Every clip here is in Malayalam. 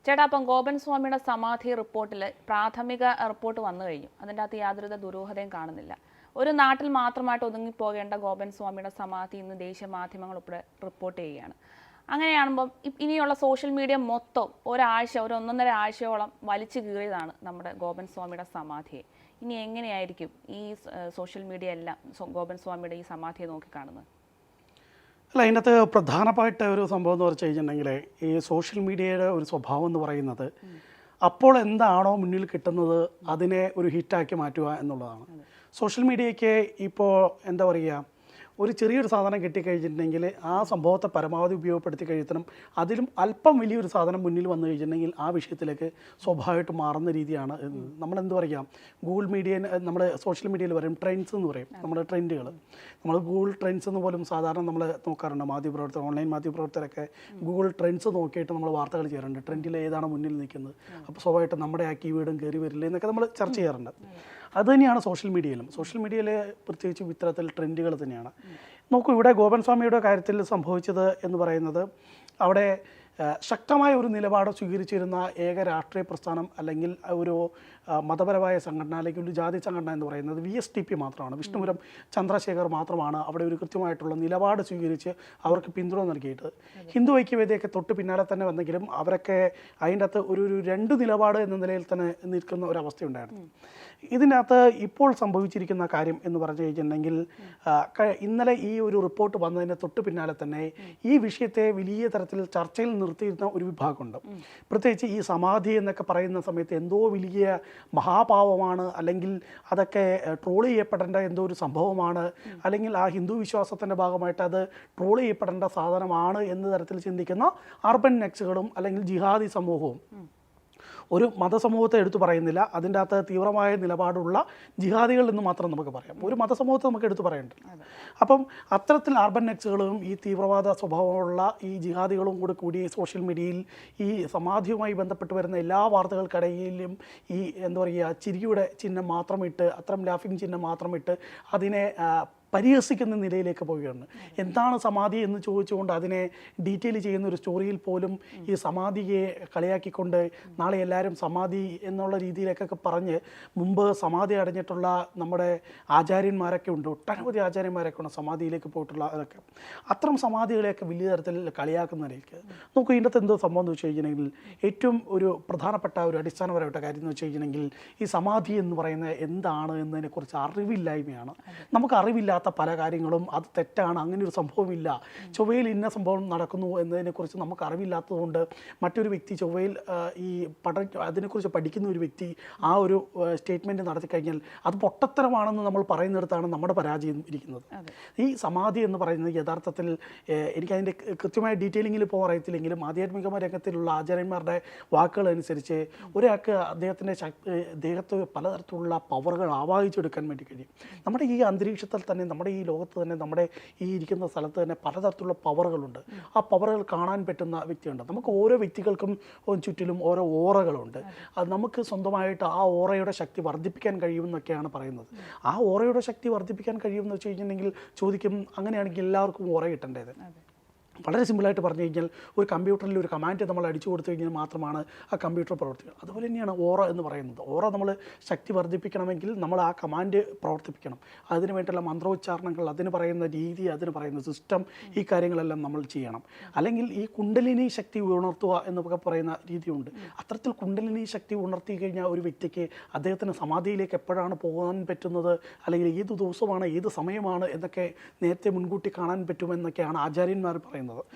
ചേട്ടാ, അപ്പം ഗോപൻ സ്വാമിയുടെ സമാധി റിപ്പോർട്ടിൽ പ്രാഥമിക റിപ്പോർട്ട് വന്നു കഴിഞ്ഞു. അതിൻ്റെ അകത്ത് യാതൊരുവിധ ദുരൂഹതയും കാണുന്നില്ല. ഒരു നാട്ടിൽ മാത്രമായിട്ട് ഒതുങ്ങിപ്പോകേണ്ട ഗോപൻ സ്വാമിയുടെ സമാധി ഇന്ന് ദേശീയ മാധ്യമങ്ങൾ ഉൾപ്പെടെ റിപ്പോർട്ട് ചെയ്യുകയാണ്. അങ്ങനെയാകുമ്പം ഇനിയുള്ള സോഷ്യൽ മീഡിയ മൊത്തം ഒന്നൊന്നര ആഴ്ചയോളം വലിച്ചു കീറിയതാണ് നമ്മുടെ ഗോപൻ സ്വാമിയുടെ സമാധിയെ. ഇനി എങ്ങനെയായിരിക്കും ഈ സോഷ്യൽ മീഡിയ എല്ലാം ഗോപൻ സ്വാമിയുടെ ഈ സമാധിയെ നോക്കിക്കാണുന്നത്? അല്ല, അതിനകത്ത് പ്രധാനമായിട്ട് ഒരു സംഭവം എന്ന് വെച്ച് കഴിഞ്ഞിട്ടുണ്ടെങ്കിൽ ഈ സോഷ്യൽ മീഡിയയുടെ ഒരു സ്വഭാവം എന്ന് പറയുന്നത് അപ്പോൾ എന്താണോ മുന്നിൽ കിട്ടുന്നത് അതിനെ ഒരു ഹിറ്റാക്കി മാറ്റുക എന്നുള്ളതാണ്. സോഷ്യൽ മീഡിയയ്ക്ക് ഇപ്പോൾ എന്താ പറയുക, ഒരു ചെറിയൊരു സാധനം കിട്ടിക്കഴിഞ്ഞിട്ടുണ്ടെങ്കിൽ ആ സംഭവത്തെ പരമാവധി ഉപയോഗപ്പെടുത്തി കഴിയണം. അതിലും അല്പം വലിയൊരു സാധനം മുന്നിൽ വന്നു കഴിഞ്ഞിട്ടുണ്ടെങ്കിൽ ആ വിഷയത്തിലേക്ക് സ്വാഭാവികമായിട്ട് മാറുന്ന രീതിയാണ്. നമ്മളെന്ത് പറയുക, ഗൂഗിൾ മീഡിയ, നമ്മുടെ സോഷ്യൽ മീഡിയയിൽ പറയും ട്രെൻഡ്സ് എന്ന് പറയും. നമ്മുടെ ട്രെൻഡുകൾ, നമ്മൾ ഗൂഗിൾ ട്രെൻഡ്സ് എന്ന് പോലും സാധാരണ നമ്മൾ നോക്കാറുണ്ട്. മാധ്യമപ്രവർത്തകർ, ഓൺലൈൻ മാധ്യമപ്രവർത്തകരൊക്കെ ഗൂഗിൾ ട്രെൻഡ്സ് നോക്കിയിട്ട് നമ്മൾ വാർത്തകൾ ചെയ്യാറുണ്ട്. ട്രെൻഡിൽ ഏതാണ് മുന്നിൽ നിൽക്കുന്നത്, അപ്പോൾ സ്വാഭാവികമായിട്ട് നമ്മുടെ ആ കീവേഡും കയറി വരില്ല എന്നൊക്കെ നമ്മൾ ചർച്ച ചെയ്യാറുണ്ട്. അതുതന്നെയാണ് സോഷ്യൽ മീഡിയയിലും. സോഷ്യൽ മീഡിയയിൽ പ്രത്യേകിച്ചും ഇത്തരത്തിൽ ട്രെൻഡുകൾ തന്നെയാണ്. നോക്കൂ, ഇവിടെ ഗോപൻ സ്വാമിയുടെ കാര്യത്തിൽ സംഭവിച്ചത് എന്ന് പറയുന്നത്, അവിടെ ശക്തമായ ഒരു നിലപാട് സ്വീകരിച്ചിരുന്ന ഏക രാഷ്ട്രീയ പ്രസ്ഥാനം അല്ലെങ്കിൽ ഒരു മതപരമായ സംഘടന അല്ലെങ്കിൽ ഒരു ജാതി സംഘടന എന്ന് പറയുന്നത് VSTP മാത്രമാണ്. വിഷ്ണുപുരം ചന്ദ്രശേഖർ മാത്രമാണ് അവിടെ ഒരു കൃത്യമായിട്ടുള്ള നിലപാട് സ്വീകരിച്ച് അവർക്ക് പിന്തുണ നൽകിയിട്ട്. ഹിന്ദു ഐക്യവേദിയൊക്കെ തൊട്ട് പിന്നാലെ തന്നെ വന്നെങ്കിലും അവരൊക്കെ അതിൻ്റെ അകത്ത് ഒരു രണ്ട് നിലപാട് എന്ന നിലയിൽ തന്നെ നിൽക്കുന്ന ഒരവസ്ഥയുണ്ടായിരുന്നു. ഇതിനകത്ത് ഇപ്പോൾ സംഭവിച്ചിരിക്കുന്ന കാര്യം എന്ന് പറഞ്ഞു കഴിഞ്ഞിട്ടുണ്ടെങ്കിൽ, ഇന്നലെ ഈ ഒരു റിപ്പോർട്ട് വന്നതിന് തൊട്ട് പിന്നാലെ തന്നെ ഈ വിഷയത്തെ വലിയ തരത്തിൽ ചർച്ചയിൽ നിർത്തിയിരുന്ന ഒരു വിഭാഗമുണ്ട്. പ്രത്യേകിച്ച് ഈ സമാധി എന്നൊക്കെ പറയുന്ന സമയത്ത് എന്തോ വലിയ മഹാപാവമാണ്, അല്ലെങ്കിൽ അതൊക്കെ ട്രോൾ ചെയ്യപ്പെടേണ്ട എന്തോ ഒരു സംഭവമാണ്, അല്ലെങ്കിൽ ആ ഹിന്ദു വിശ്വാസത്തിൻ്റെ ഭാഗമായിട്ട് അത് ട്രോൾ ചെയ്യപ്പെടേണ്ട സാധനമാണ് എന്ന തരത്തിൽ ചിന്തിക്കുന്ന അർബൻ നെക്സുകളും അല്ലെങ്കിൽ ജിഹാദി സമൂഹവും. ഒരു മതസമൂഹത്തെ എടുത്തു പറയുന്നില്ല, അതിൻ്റെ അകത്ത് തീവ്രമായ നിലപാടുള്ള ജിഹാദികൾ എന്ന് മാത്രം നമുക്ക് പറയാം. ഒരു മതസമൂഹത്തെ നമുക്ക് എടുത്തു പറയേണ്ടത്. അപ്പം അത്തരത്തിൽ അർബൻ നെക്സുകളും ഈ തീവ്രവാദ സ്വഭാവമുള്ള ഈ ജിഹാദികളും കൂടി സോഷ്യൽ മീഡിയയിൽ ഈ സമാധിയുമായി ബന്ധപ്പെട്ട് വരുന്ന എല്ലാ വാർത്തകൾക്കിടയിലും ഈ എന്താ പറയുക, ചിരിയുടെ ചിഹ്നം മാത്രമിട്ട്, അത്തരം ലാഫിംഗ് ചിഹ്നം മാത്രമിട്ട് അതിനെ പരിഹസിക്കുന്ന നിലയിലേക്ക് പോവുകയാണ്. എന്താണ് സമാധി എന്ന് ചോദിച്ചുകൊണ്ട് അതിനെ ഡീറ്റെയിൽ ചെയ്യുന്ന ഒരു സ്റ്റോറിയിൽ പോലും ഈ സമാധിയെ കളിയാക്കിക്കൊണ്ട് നാളെ എല്ലാവരും സമാധി എന്നുള്ള രീതിയിലേക്കൊക്കെ പറഞ്ഞ്, മുമ്പ് സമാധി അടഞ്ഞിട്ടുള്ള നമ്മുടെ ആചാര്യന്മാരൊക്കെ ഉണ്ട്, ഒട്ടനവധി ആചാര്യന്മാരൊക്കെ ഉണ്ട് സമാധിയിലേക്ക് പോയിട്ടുള്ള. അതൊക്കെ അത്തരം സമാധികളെയൊക്കെ വലിയ തരത്തിൽ കളിയാക്കുന്നതിലേക്ക് നോക്കൂ. ഇതിൻ്റെ അകത്ത് എന്തോ സംഭവം എന്ന് വെച്ച് കഴിഞ്ഞിട്ടുണ്ടെങ്കിൽ, ഏറ്റവും ഒരു പ്രധാനപ്പെട്ട ഒരു അടിസ്ഥാനപരമായിട്ട് കാര്യം എന്ന് വെച്ച് കഴിഞ്ഞിട്ടുണ്ടെങ്കിൽ, ഈ സമാധി എന്ന് പറയുന്നത് എന്താണ് എന്നതിനെക്കുറിച്ച് അറിവില്ലായ്മയാണ്. നമുക്ക് അറിവില്ലാത്ത പല കാര്യങ്ങളും അത് തെറ്റാണ്, അങ്ങനെ ഒരു സംഭവമില്ല, ചൊവ്വയിൽ ഇന്ന സംഭവം നടക്കുന്നു എന്നതിനെക്കുറിച്ച് നമുക്ക് അറിവില്ലാത്തതുകൊണ്ട് മറ്റൊരു വ്യക്തി ചൊവ്വയിൽ ഈ അതിനെക്കുറിച്ച് പഠിക്കുന്ന ഒരു വ്യക്തി ആ ഒരു സ്റ്റേറ്റ്മെൻറ്റ് നടത്തി കഴിഞ്ഞാൽ അത് പൊട്ടത്തരമാണെന്ന് നമ്മൾ പറയുന്നിടത്താണ് നമ്മുടെ പരാജയം ഇരിക്കുന്നത്. ഈ സമാധി എന്ന് പറയുന്നത് യഥാർത്ഥത്തിൽ എനിക്കതിൻ്റെ കൃത്യമായ ഡീറ്റെയിലിങ്ങിൽ ഇപ്പോൾ അറിയത്തില്ലെങ്കിലും ആധ്യാത്മിക രംഗത്തിലുള്ള ആചാര്യന്മാരുടെ വാക്കുകൾ അനുസരിച്ച് ഒരാൾക്ക് ദേഹത്ത് പലതരത്തിലുള്ള പവറുകൾ ആവാഹിച്ചെടുക്കാൻ വേണ്ടി കഴിയും. നമ്മുടെ ഈ അന്തരീക്ഷത്തിൽ തന്നെ, നമ്മുടെ ഈ ലോകത്ത് തന്നെ, നമ്മുടെ ഈ ഇരിക്കുന്ന സ്ഥലത്ത് തന്നെ പലതരത്തിലുള്ള പവറുകളുണ്ട്. ആ പവറുകൾ കാണാൻ പറ്റുന്ന വ്യക്തിയുണ്ട്. നമുക്ക് ഓരോ വ്യക്തികൾക്കും ചുറ്റിലും ഓരോ ഓറകളുണ്ട്. അത് നമുക്ക് സ്വന്തമായിട്ട് ആ ഓറയുടെ ശക്തി വർദ്ധിപ്പിക്കാൻ കഴിയുമെന്നൊക്കെയാണ് പറയുന്നത്. ആ ഓറയുടെ ശക്തി വർദ്ധിപ്പിക്കാൻ കഴിയുമെന്ന് വെച്ച് കഴിഞ്ഞിട്ടുണ്ടെങ്കിൽ ചോദിക്കും, അങ്ങനെയാണെങ്കിൽ എല്ലാവർക്കും ഓറ കിട്ടേണ്ടത്. വളരെ സിമ്പിളായിട്ട് പറഞ്ഞു കഴിഞ്ഞാൽ, ഒരു കമ്പ്യൂട്ടറിൽ ഒരു കമാൻഡ് നമ്മൾ അടിച്ചു കൊടുത്തു കഴിഞ്ഞാൽ മാത്രമാണ് ആ കമ്പ്യൂട്ടർ പ്രവർത്തിക്കുക. അതുപോലെ തന്നെയാണ് ഓറ എന്ന് പറയുന്നത്. ഓറ നമ്മൾ ശക്തി വർദ്ധിപ്പിക്കണമെങ്കിൽ നമ്മൾ ആ കമാൻഡ് പ്രവർത്തിപ്പിക്കണം. അതിന് വേണ്ടിയുള്ള മന്ത്രോച്ചാരണങ്ങൾ, അതിന് പറയുന്ന രീതി, അതിന് പറയുന്ന സിസ്റ്റം, ഈ കാര്യങ്ങളെല്ലാം നമ്മൾ ചെയ്യണം. അല്ലെങ്കിൽ ഈ കുണ്ടലിനി ശക്തി ഉണർത്തുക എന്നൊക്കെ പറയുന്ന രീതിയുണ്ട്. അത്തരത്തിൽ കുണ്ടലിനി ശക്തി ഉണർത്തി കഴിഞ്ഞാൽ ഒരു വ്യക്തിക്ക് അദ്ദേഹത്തിന് സമാധിയിലേക്ക് എപ്പോഴാണ് പോകാൻ പറ്റുന്നത്, അല്ലെങ്കിൽ ഏത് ദിവസമാണ്, ഏത് സമയമാണ് എന്നൊക്കെ നേരത്തെ മുൻകൂട്ടി കാണാൻ പറ്റുമെന്നൊക്കെയാണ് ആചാര്യന്മാർ പറയുന്നത്.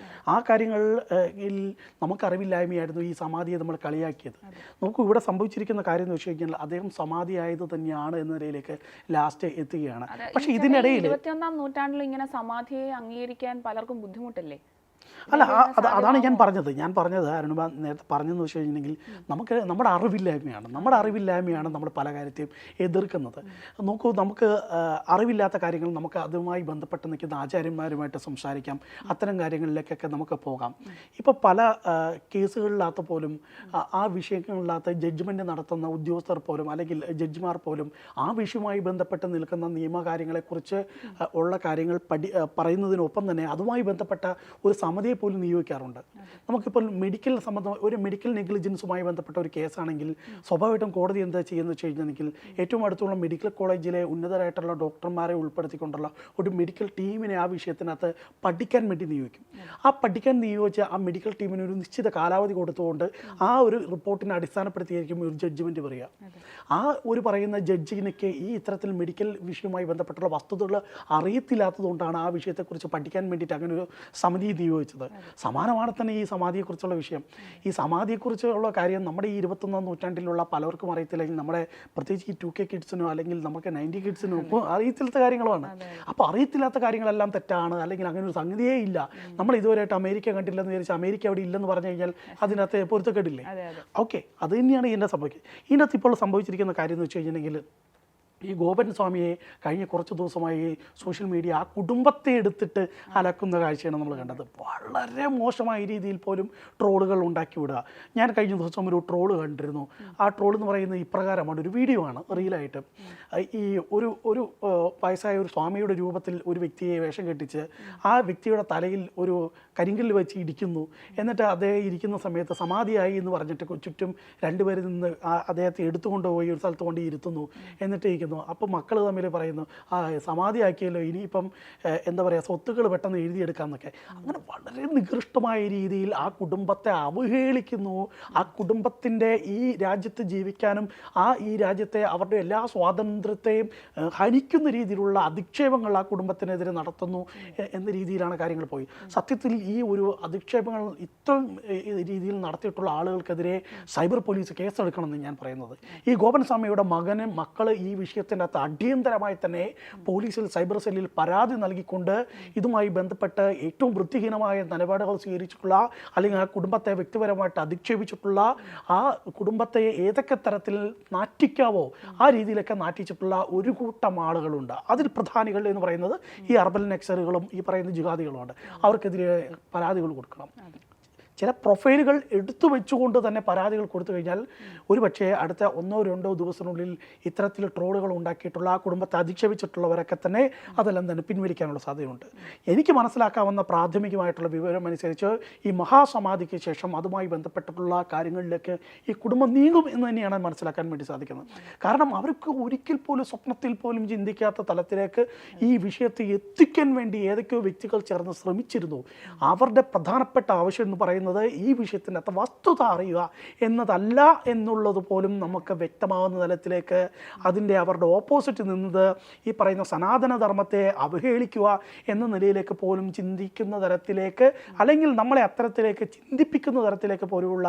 ആ കാര്യങ്ങളിൽ നമുക്കറിവില്ലായ്മയായിരുന്നു ഈ സമാധിയെ നമ്മൾ കളിയാക്കിയത്. നമുക്ക് ഇവിടെ സംഭവിച്ചിരിക്കുന്ന കാര്യം എന്ന് വെച്ച് കഴിഞ്ഞാൽ, അദ്ദേഹം സമാധിയായത് തന്നെയാണ് എന്ന നിലയിലേക്ക് ലാസ്റ്റ് എത്തുകയാണ്. പക്ഷേ ഇതിനിടയിൽ 21-ാം നൂറ്റാണ്ടിൽ ഇങ്ങനെ സമാധിയെ അംഗീകരിക്കാൻ പലർക്കും ബുദ്ധിമുട്ടല്ലേ? അല്ല, അതാണ് ഞാൻ പറഞ്ഞത് അരുണിമ നേരത്തെ പറഞ്ഞതെന്ന് വെച്ച് കഴിഞ്ഞിട്ടുണ്ടെങ്കിൽ, നമുക്ക് നമ്മുടെ അറിവില്ലായ്മയാണ് നമ്മൾ പല കാര്യത്തെയും എതിർക്കുന്നത്. നോക്കൂ, നമുക്ക് അറിവില്ലാത്ത കാര്യങ്ങൾ നമുക്ക് അതുമായി ബന്ധപ്പെട്ട് നിൽക്കുന്ന ആചാര്യന്മാരുമായിട്ട് സംസാരിക്കാം. അത്തരം കാര്യങ്ങളിലേക്കൊക്കെ നമുക്ക് പോകാം. ഇപ്പോൾ പല കേസുകളിനകത്ത് പോലും ആ വിഷയങ്ങളിനകത്ത് ജഡ്ജ്മെൻറ്റ് നടത്തുന്ന ഉദ്യോഗസ്ഥർ പോലും അല്ലെങ്കിൽ ജഡ്ജിമാർ പോലും ആ വിഷയവുമായി ബന്ധപ്പെട്ട് നിൽക്കുന്ന നിയമകാര്യങ്ങളെക്കുറിച്ച് ഉള്ള കാര്യങ്ങൾ പറയുന്നതിനൊപ്പം തന്നെ അതുമായി ബന്ധപ്പെട്ട ഒരു സമിതി സമിതിയെ പോലും നിയോഗിക്കാറുണ്ട്. നമുക്കിപ്പോൾ മെഡിക്കൽ സംബന്ധം ഒരു മെഡിക്കൽ നെഗ്ലിജൻസുമായി ബന്ധപ്പെട്ട ഒരു കേസാണെങ്കിൽ സ്വാഭാവികമായിട്ടും കോടതി എന്താ ചെയ്യുന്നത് വെച്ച് കഴിഞ്ഞെങ്കിൽ ഏറ്റവും അടുത്തുള്ള മെഡിക്കൽ കോളേജിലെ ഉന്നതരായിട്ടുള്ള ഡോക്ടർമാരെ ഉൾപ്പെടുത്തിക്കൊണ്ടുള്ള ഒരു മെഡിക്കൽ ടീമിനെ ആ വിഷയത്തിനകത്ത് പഠിക്കാൻ വേണ്ടി നിയോഗിക്കും. ആ പഠിക്കാൻ നിയോഗിച്ച ആ മെഡിക്കൽ ടീമിന് ഒരു നിശ്ചിത കാലാവധി കൊടുത്തുകൊണ്ട് ആ ഒരു റിപ്പോർട്ടിനെ അടിസ്ഥാനപ്പെടുത്തിയായിരിക്കും ഒരു ജഡ്ജ്മെൻറ്റ് പറയുക. ആ ഒരു പറയുന്ന ജഡ്ജിനൊക്കെ ഈ ഇത്തരത്തിൽ മെഡിക്കൽ വിഷയവുമായി ബന്ധപ്പെട്ടുള്ള വസ്തുതകൾ അറിയത്തില്ലാത്തതുകൊണ്ടാണ് ആ വിഷയത്തെക്കുറിച്ച് പഠിക്കാൻ വേണ്ടിയിട്ട് അങ്ങനെ ഒരു സമിതി നിയോഗിച്ചത്. സമാനമാണ് തന്നെ ഈ സമാധിയെക്കുറിച്ചുള്ള വിഷയം. ഈ സമാധിയെക്കുറിച്ചുള്ള കാര്യം നമ്മുടെ ഈ 21ാം നൂറ്റാണ്ടിലുള്ള പലർക്കും അറിയത്തില്ലെങ്കിൽ നമ്മുടെ പ്രത്യേകിച്ച് ഈ 2K കിഡ്സിനോ അല്ലെങ്കിൽ നമുക്ക് 90 കിഡ്സിനോ ഇപ്പോൾ അറിയത്തില്ലാത്ത കാര്യങ്ങളാണ്. അപ്പോൾ അറിയത്തില്ലാത്ത കാര്യങ്ങളെല്ലാം തെറ്റാണ്, അല്ലെങ്കിൽ അങ്ങനെ ഒരു സംഗതിയേ ഇല്ല, നമ്മൾ ഇതുവരെയായിട്ട് അമേരിക്ക കണ്ടില്ലെന്ന് വിചാരിച്ച് അമേരിക്ക അവിടെ ഇല്ലെന്ന് പറഞ്ഞു കഴിഞ്ഞാൽ അതിനകത്ത് പൊരുത്തക്കേടില്ലേ? ഓക്കെ, അത് തന്നെയാണ് ഇതിൻ്റെ സംഭവിക്കുക. ഇതിനകത്ത് ഇപ്പോൾ സംഭവിച്ചിരിക്കുന്ന കാര്യം എന്ന് വെച്ച് കഴിഞ്ഞിട്ടുണ്ടെങ്കിൽ ഈ ഗോപൻ സ്വാമിയെ കഴിഞ്ഞ കുറച്ച് ദിവസമായി സോഷ്യൽ മീഡിയ ആ കുടുംബത്തെ എടുത്തിട്ട് അലക്കുന്ന കാഴ്ചയാണ് നമ്മൾ കണ്ടത്. വളരെ മോശമായ രീതിയിൽ പോലും ട്രോളുകൾ ഉണ്ടാക്കി വിടുക. ഞാൻ കഴിഞ്ഞ ദിവസം ഒരു ട്രോള് കണ്ടിരുന്നു. ആ ട്രോൾ എന്ന് പറയുന്നത് ഇപ്രകാരമാണ്, ഒരു വീഡിയോ ആണ്, റീലായിട്ട്. ഈ ഒരു വയസ്സായ ഒരു സ്വാമിയുടെ രൂപത്തിൽ ഒരു വ്യക്തിയെ വേഷം കെട്ടിച്ച് ആ വ്യക്തിയുടെ തലയിൽ ഒരു കരിങ്കല്ല് വെച്ച് ഇടിക്കുന്നു. എന്നിട്ട് അദ്ദേഹം ഇരിക്കുന്ന സമയത്ത് സമാധിയായി എന്ന് പറഞ്ഞിട്ട് ചുറ്റും രണ്ടുപേരിൽ നിന്ന് അദ്ദേഹത്തെ എടുത്തുകൊണ്ടുപോയി ഒരു സ്ഥലത്ത് കൊണ്ട് ഇരുത്തുന്നു. എന്നിട്ട് ഇരിക്കുന്നു. അപ്പോൾ മക്കൾ തമ്മിൽ പറയുന്നു, സമാധിയാക്കിയല്ലോ, ഇനിയിപ്പം എന്താ പറയുക, സ്വത്തുക്കൾ പെട്ടെന്ന് എഴുതിയെടുക്കാമെന്നൊക്കെ. അങ്ങനെ വളരെ നികൃഷ്ടമായ രീതിയിൽ ആ കുടുംബത്തെ അവഹേളിക്കുന്നു. ആ കുടുംബത്തിൻ്റെ ഈ രാജ്യത്ത് ജീവിക്കാനും ഈ രാജ്യത്തെ അവരുടെ എല്ലാ സ്വാതന്ത്ര്യത്തെയും ഹനിക്കുന്ന രീതിയിലുള്ള അധിക്ഷേപങ്ങൾ ആ കുടുംബത്തിനെതിരെ നടത്തുന്നു എന്ന രീതിയിലാണ് കാര്യങ്ങൾ പോയി. സത്യത്തിൽ ഈ ഒരു അധിക്ഷേപങ്ങൾ ഇത്രയും രീതിയിൽ നടത്തിയിട്ടുള്ള ആളുകൾക്കെതിരെ സൈബർ പോലീസ് കേസെടുക്കണമെന്ന് ഞാൻ പറയുന്നത്. ഈ ഗോപൻ സ്വാമിയുടെ മക്കൾ ഈ വിഷയത്തിൻ്റെ അകത്ത് അടിയന്തരമായി തന്നെ പോലീസിൽ സൈബർ സെല്ലിൽ പരാതി നൽകിക്കൊണ്ട് ഇതുമായി ബന്ധപ്പെട്ട് ഏറ്റവും വൃത്തിഹീനമായ നിലപാടുകൾ സ്വീകരിച്ചിട്ടുള്ള, അല്ലെങ്കിൽ ആ കുടുംബത്തെ വ്യക്തിപരമായിട്ട് അധിക്ഷേപിച്ചിട്ടുള്ള, ആ കുടുംബത്തെ ഏതൊക്കെ തരത്തിൽ നാറ്റിക്കാവോ ആ രീതിയിലൊക്കെ നാറ്റിച്ചിട്ടുള്ള ഒരു കൂട്ടം ആളുകളുണ്ട്. അതിൽ പ്രധാനികൾ എന്ന് പറയുന്നത് ഈ അർബൻ നക്സലുകളും ഈ പറയുന്ന ജിഹാദികളുമുണ്ട്. അവർക്കെതിരെ പരാതികൾ കൊടുക്കണം. ചില പ്രൊഫൈലുകൾ എടുത്തു വെച്ചുകൊണ്ട് തന്നെ പരാതികൾ കൊടുത്തു കഴിഞ്ഞാൽ ഒരുപക്ഷെ അടുത്ത 1-2 ദിവസത്തിനുള്ളിൽ ഇത്തരത്തിൽ ട്രോളുകൾ ഉണ്ടാക്കിയിട്ടുള്ള ആ കുടുംബത്തെ അധിക്ഷേപിച്ചിട്ടുള്ളവരൊക്കെ തന്നെ അതെല്ലാം തന്നെ പിൻവലിക്കാനുള്ള സാധ്യതയുണ്ട്. എനിക്ക് മനസ്സിലാക്കാവുന്ന പ്രാഥമികമായിട്ടുള്ള വിവരം അനുസരിച്ച് ഈ മഹാസമാധിക്ക് ശേഷം അതുമായി ബന്ധപ്പെട്ടിട്ടുള്ള കാര്യങ്ങളിലേക്ക് ഈ കുടുംബം നീങ്ങും എന്ന് തന്നെയാണ് മനസ്സിലാക്കാൻ വേണ്ടി സാധിക്കുന്നത്. കാരണം അവർക്ക് ഒരിക്കൽ പോലും സ്വപ്നത്തിൽ പോലും ചിന്തിക്കാത്ത തലത്തിലേക്ക് ഈ വിഷയത്തെ എത്തിക്കാൻ വേണ്ടി ഏതൊക്കെയോ വ്യക്തികൾ ചേർന്ന് ശ്രമിച്ചിരുന്നു. അവരുടെ പ്രധാനപ്പെട്ട ആവശ്യം എന്ന് പറയുന്നത് ഈ വിഷയത്തിനകത്ത് വസ്തുത അറിയുക എന്നതല്ല എന്നുള്ളത് പോലും നമുക്ക് വ്യക്തമാവുന്ന തലത്തിലേക്ക് അവരുടെ ഓപ്പോസിറ്റ് നിന്നത് ഈ പറയുന്ന സനാതന ധർമ്മത്തെ അവഹേളിക്കുക എന്ന നിലയിലേക്ക് പോലും ചിന്തിക്കുന്ന തരത്തിലേക്ക്, അല്ലെങ്കിൽ നമ്മളെ അത്തരത്തിലേക്ക് ചിന്തിപ്പിക്കുന്ന തരത്തിലേക്ക് പോലുള്ള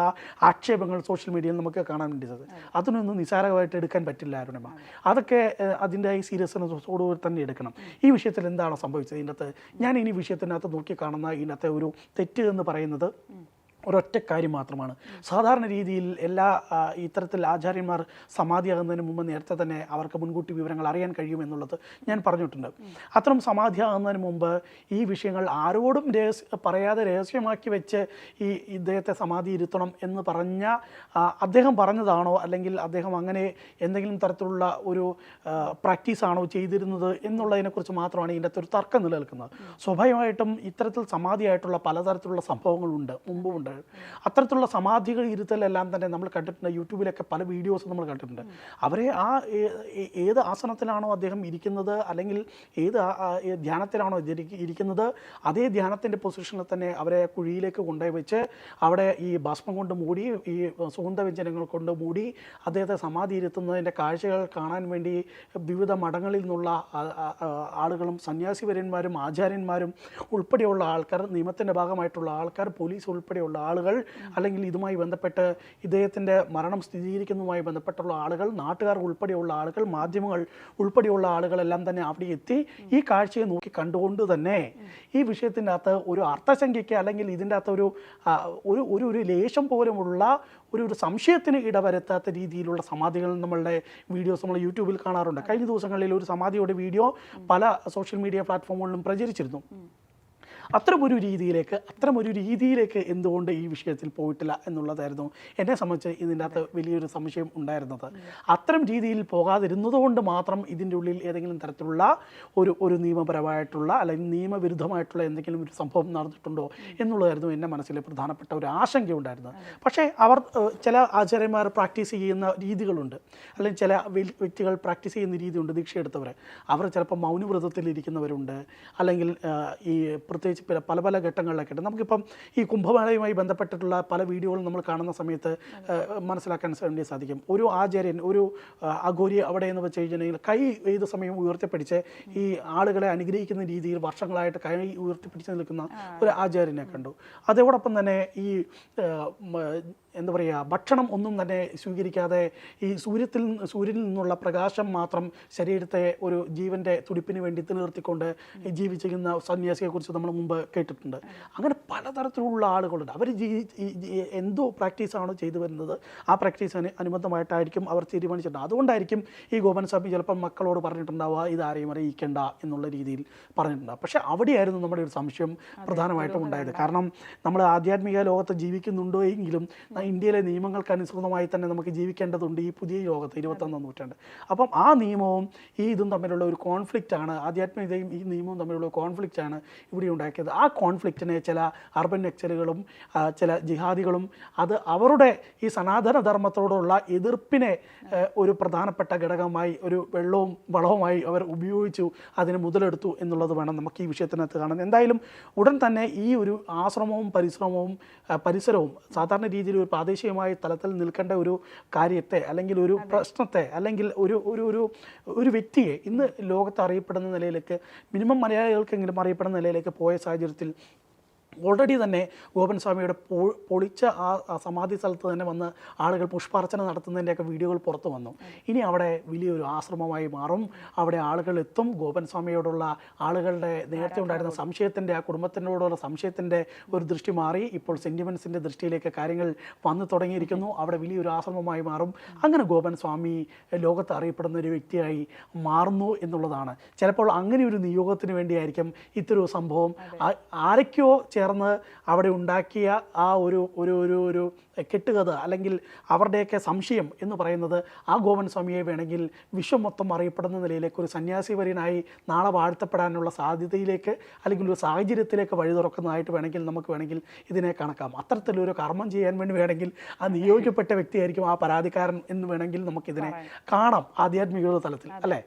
ആക്ഷേപങ്ങൾ സോഷ്യൽ മീഡിയയിൽ നമുക്ക് കാണാൻ വേണ്ടിയത്. അതിനൊന്നും നിസ്സാരമായിട്ട് എടുക്കാൻ പറ്റില്ല അരുണിമ. അതൊക്കെ അതിൻ്റെ ഈ സീരിയസ്നെസ്സോടുകൂടി തന്നെ എടുക്കണം. ഈ വിഷയത്തിൽ എന്താണ് സംഭവിച്ചത്? ഇതിനകത്ത് ഞാൻ ഇനി വിഷയത്തിനകത്ത് നോക്കിക്കാണുന്ന ഇതിനകത്തെ ഒരു തെറ്റ് എന്ന് പറയുന്നത് ഒരൊറ്റ കാര്യം മാത്രമാണ്. സാധാരണ രീതിയിൽ എല്ലാ ഇത്തരത്തിൽ ആചാര്യന്മാർ സമാധിയാകുന്നതിന് മുമ്പ് നേരത്തെ തന്നെ അവർക്ക് മുൻകൂട്ടി വിവരങ്ങൾ അറിയാൻ കഴിയുമെന്നുള്ളത് ഞാൻ പറഞ്ഞിട്ടുണ്ട്. അത്തരം സമാധിയാകുന്നതിന് മുമ്പ് ഈ വിഷയങ്ങൾ ആരോടും പറയാതെ രഹസ്യമാക്കി വെച്ച് ഇദ്ദേഹത്തെ സമാധി ഇരുത്തണം എന്ന് അദ്ദേഹം പറഞ്ഞതാണോ, അല്ലെങ്കിൽ അദ്ദേഹം അങ്ങനെ എന്തെങ്കിലും തരത്തിലുള്ള ഒരു പ്രാക്ടീസാണോ ചെയ്തിരുന്നത് എന്നുള്ളതിനെക്കുറിച്ച് മാത്രമാണ് ഇതിൻ്റെ അകത്ത് ഒരു തർക്കം നിലനിൽക്കുന്നത്. സ്വാഭാവികമായിട്ടും ഇത്തരത്തിൽ സമാധിയായിട്ടുള്ള പലതരത്തിലുള്ള സംഭവങ്ങളുണ്ട്, മുമ്പുമുണ്ട്. അത്തരത്തിലുള്ള സമാധികൾ ഇരുത്തലെല്ലാം തന്നെ നമ്മൾ കണ്ടിട്ടുണ്ട്. യൂട്യൂബിലൊക്കെ പല വീഡിയോസ് നമ്മൾ കണ്ടിട്ടുണ്ട്. അവരെ ഏത് ആസനത്തിലാണോ അദ്ദേഹം ഇരിക്കുന്നത്, അല്ലെങ്കിൽ ഏത് ധ്യാനത്തിലാണോ ഇരിക്കുന്നത്, അതേ ധ്യാനത്തിൻ്റെ പൊസിഷനിൽ തന്നെ അവരെ കുഴിയിലേക്ക് കൊണ്ടുപോയി വെച്ച് അവിടെ ഈ ഭസ്മം കൊണ്ട് മൂടി, ഈ സുഗന്ധവ്യഞ്ജനങ്ങൾ കൊണ്ട് മൂടി അദ്ദേഹത്തെ സമാധി ഇരുത്തുന്നതിൻ്റെ കാഴ്ചകൾ കാണാൻ വേണ്ടി വിവിധ മഠങ്ങളിൽ നിന്നുള്ള ആളുകളും സന്യാസിവര്യന്മാരും ആചാര്യന്മാരും ഉൾപ്പെടെയുള്ള ആൾക്കാർ, നിയമത്തിൻ്റെ ഭാഗമായിട്ടുള്ള ആൾക്കാർ, പോലീസ് ഉൾപ്പെടെയുള്ള ആളുകൾ, അല്ലെങ്കിൽ ഇതുമായി ബന്ധപ്പെട്ട് ഇദ്ദേഹത്തിൻ്റെ മരണം സ്ഥിരീകരിക്കുന്നതുമായി ബന്ധപ്പെട്ടുള്ള ആളുകൾ, നാട്ടുകാർ ഉൾപ്പെടെയുള്ള ആളുകൾ, മാധ്യമങ്ങൾ ഉൾപ്പെടെയുള്ള ആളുകളെല്ലാം തന്നെ അവിടെ എത്തി ഈ കാഴ്ചയെ നോക്കി കണ്ടുകൊണ്ട് തന്നെ ഈ വിഷയത്തിൻ്റെ അകത്ത് ഒരു അർത്ഥശങ്കയ്ക്ക്, അല്ലെങ്കിൽ ഇതിൻ്റെ അകത്ത് ഒരു ലേശം പോലുമുള്ള ഒരു സംശയത്തിന് ഇടവരുത്താത്ത രീതിയിലുള്ള സമാധികൾ നമ്മളുടെ വീഡിയോസ് നമ്മൾ യൂട്യൂബിൽ കാണാറുണ്ട്. കഴിഞ്ഞ ദിവസങ്ങളിൽ ഒരു സമാധിയുടെ വീഡിയോ പല സോഷ്യൽ മീഡിയ പ്ലാറ്റ്ഫോമുകളിലും പ്രചരിച്ചിരുന്നു. അത്തരമൊരു രീതിയിലേക്ക് എന്തുകൊണ്ട് ഈ വിഷയത്തിൽ പോയിട്ടില്ല എന്നുള്ളതായിരുന്നു എന്നെ സംബന്ധിച്ച് ഇതിൻ്റെ അകത്ത് വലിയൊരു സംശയം ഉണ്ടായിരുന്നത്. അത്തരം രീതിയിൽ പോകാതിരുന്നത് കൊണ്ട് മാത്രം ഇതിൻ്റെ ഉള്ളിൽ ഏതെങ്കിലും തരത്തിലുള്ള ഒരു നിയമപരമായിട്ടുള്ള അല്ലെങ്കിൽ നിയമവിരുദ്ധമായിട്ടുള്ള എന്തെങ്കിലും ഒരു സംഭവം നടന്നിട്ടുണ്ടോ എന്നുള്ളതായിരുന്നു എൻ്റെ മനസ്സിൽ പ്രധാനപ്പെട്ട ഒരു ആശങ്ക ഉണ്ടായിരുന്നത്. പക്ഷേ അവർ ചില ആചാര്യന്മാർ പ്രാക്ടീസ് ചെയ്യുന്ന രീതികളുണ്ട്, അല്ലെങ്കിൽ ചില വ്യക്തികൾ പ്രാക്ടീസ് ചെയ്യുന്ന രീതിയുണ്ട്. ദീക്ഷയെടുത്തവർ അവർ ചിലപ്പോൾ മൗനവ്രതത്തിലിരിക്കുന്നവരുണ്ട്, അല്ലെങ്കിൽ ഈ പ്രത്യേകിച്ച് പല പല ഘട്ടങ്ങളിലൊക്കെ ഉണ്ട്. നമുക്കിപ്പം ഈ കുംഭമേളയുമായി ബന്ധപ്പെട്ടിട്ടുള്ള പല വീഡിയോകളും നമ്മൾ കാണുന്ന സമയത്ത് മനസ്സിലാക്കാൻ വേണ്ടി സാധിക്കും. ഒരു ആചാര്യൻ, ഒരു അഘോരി അവിടെ എന്ന് വെച്ച് കഴിഞ്ഞിട്ടുണ്ടെങ്കിൽ കൈ ഏത് സമയം ഉയർത്തിപ്പിടിച്ച് ഈ ആളുകളെ അനുഗ്രഹിക്കുന്ന രീതിയിൽ വർഷങ്ങളായിട്ട് കൈ ഉയർത്തിപ്പിടിച്ച് നിൽക്കുന്ന ഒരു ആചാര്യനെ കണ്ടു. അതോടൊപ്പം തന്നെ ഈ എന്താ പറയുക, ഭക്ഷണം ഒന്നും തന്നെ സ്വീകരിക്കാതെ ഈ സൂര്യനിൽ നിന്നുള്ള പ്രകാശം മാത്രം ശരീരത്തെ ഒരു ജീവൻ്റെ തുടിപ്പിന് വേണ്ടി നിലനിർത്തിക്കൊണ്ട് ജീവിച്ചിരിക്കുന്ന സന്യാസിയെക്കുറിച്ച് നമ്മൾ മുമ്പ് കേട്ടിട്ടുണ്ട്. അങ്ങനെ പലതരത്തിലുള്ള ആളുകളുണ്ട്. അവർ എന്തോ പ്രാക്ടീസാണോ ചെയ്തു വരുന്നത് ആ പ്രാക്ടീസിന് അനുബന്ധമായിട്ടായിരിക്കും അവർ തീരുമാനിച്ചിട്ടുണ്ട്. അതുകൊണ്ടായിരിക്കും ഈ ഗോപൻ സ്വാമി ചിലപ്പം മക്കളോട് പറഞ്ഞിട്ടുണ്ടാവുക ഇത് ആരെയും അറിയിക്കേണ്ട എന്നുള്ള രീതിയിൽ പറഞ്ഞിട്ടുണ്ടാവും. പക്ഷേ അവിടെയായിരുന്നു നമ്മുടെ ഒരു സംശയം പ്രധാനമായിട്ടും ഉണ്ടായത്. കാരണം നമ്മൾ ആധ്യാത്മിക ലോകത്ത് ജീവിക്കുന്നുണ്ടോ എങ്കിലും ഇന്ത്യയിലെ നിയമങ്ങൾക്ക് അനുസൃതമായി തന്നെ നമുക്ക് ജീവിക്കേണ്ടതുണ്ട് ഈ പുതിയ ലോകത്ത് 21-ാം നൂറ്റാണ്ട്. അപ്പം ആ നിയമവും ഈ ഇതും തമ്മിലുള്ള ഒരു കോൺഫ്ലിക്റ്റാണ്, ആധ്യാത്മികതയും ഈ നിയമവും തമ്മിലുള്ള കോൺഫ്ലിക്റ്റാണ് ഇവിടെ ഉണ്ടാക്കിയത്. ആ കോൺഫ്ലിക്റ്റിനെ ചില അർബൻ നക്സലുകളും ചില ജിഹാദികളും അത് അവരുടെ ഈ സനാതന ധർമ്മത്തോടുള്ള എതിർപ്പിനെ ഒരു പ്രധാനപ്പെട്ട ഘടകമായി, ഒരു വളവുമായി അവർ ഉപയോഗിച്ചു, അതിന് മുതലെടുത്തു എന്നുള്ളത് വേണം നമുക്ക് ഈ വിഷയത്തിനകത്ത് കാണാൻ. എന്തായാലും ഉടൻ തന്നെ ഈ ഒരു ആശ്രമവും പരിസരവും സാധാരണ രീതിയിൽ ഒരു പ്രാദേശികമായ തലത്തിൽ നിൽക്കേണ്ട ഒരു കാര്യത്തെ, അല്ലെങ്കിൽ ഒരു പ്രശ്നത്തെ, അല്ലെങ്കിൽ ഒരു വ്യക്തിയെ ഇന്ന് ലോകത്ത് അറിയപ്പെടുന്ന നിലയിലേക്ക്, മിനിമം മലയാളികൾക്കെങ്കിലും അറിയപ്പെടുന്ന നിലയിലേക്ക് പോയ സാഹചര്യത്തിൽ ഓൾറെഡി തന്നെ ഗോപൻ സ്വാമിയുടെ പൊളിച്ച ആ സമാധി സ്ഥലത്ത് തന്നെ വന്ന് ആളുകൾ പുഷ്പാർച്ചന നടത്തുന്നതിൻ്റെയൊക്കെ വീഡിയോകൾ പുറത്തു വന്നു. ഇനി അവിടെ വലിയൊരു ആശ്രമമായി മാറും, അവിടെ ആളുകൾ എത്തും. ഗോപൻ സ്വാമിയോടുള്ള ആളുകളുടെ നേരത്തെ ഉണ്ടായിരുന്ന സംശയത്തിൻ്റെ, ആ കുടുംബത്തിനോടുള്ള സംശയത്തിൻ്റെ ഒരു ദൃഷ്ടി മാറി ഇപ്പോൾ സെൻറ്റിമെൻസിൻ്റെ ദൃഷ്ടിയിലേക്ക് കാര്യങ്ങൾ വന്നു തുടങ്ങിയിരിക്കുന്നു. അവിടെ വലിയൊരു ആശ്രമമായി മാറും. അങ്ങനെ ഗോപൻ സ്വാമി ലോകത്ത് അറിയപ്പെടുന്ന ഒരു വ്യക്തിയായി മാറുന്നു എന്നുള്ളതാണ്. ചിലപ്പോൾ അങ്ങനെ ഒരു നിയോഗത്തിന് വേണ്ടിയായിരിക്കും ഇത്തരൊരു സംഭവം ആരൊക്കെയോ ചേർന്ന് അവിടെ ഉണ്ടാക്കിയ ആ ഒരു കെട്ടുകഥ, അല്ലെങ്കിൽ അവരുടെയൊക്കെ സംശയം എന്ന് പറയുന്നത് ആ ഗോപൻ സ്വാമിയെ വേണമെങ്കിൽ വിശ്വം മൊത്തം അറിയപ്പെടുന്ന നിലയിലേക്ക് ഒരു സന്യാസിവര്യനായി നാളെ വാഴ്ത്തപ്പെടാനുള്ള സാധ്യതയിലേക്ക്, അല്ലെങ്കിൽ ഒരു സാഹചര്യത്തിലേക്ക് വഴി തുറക്കുന്നതായിട്ട് നമുക്ക് ഇതിനെ കണക്കാം. അത്തരത്തിലൊരു കർമ്മം ചെയ്യാൻ വേണ്ടി വേണമെങ്കിൽ ആ നിയോഗിക്കപ്പെട്ട വ്യക്തിയായിരിക്കും ആ പരാതിക്കാരൻ എന്ന് വേണമെങ്കിൽ നമുക്കിതിനെ കാണാം ആധ്യാത്മിക തലത്തിൽ, അല്ലേ?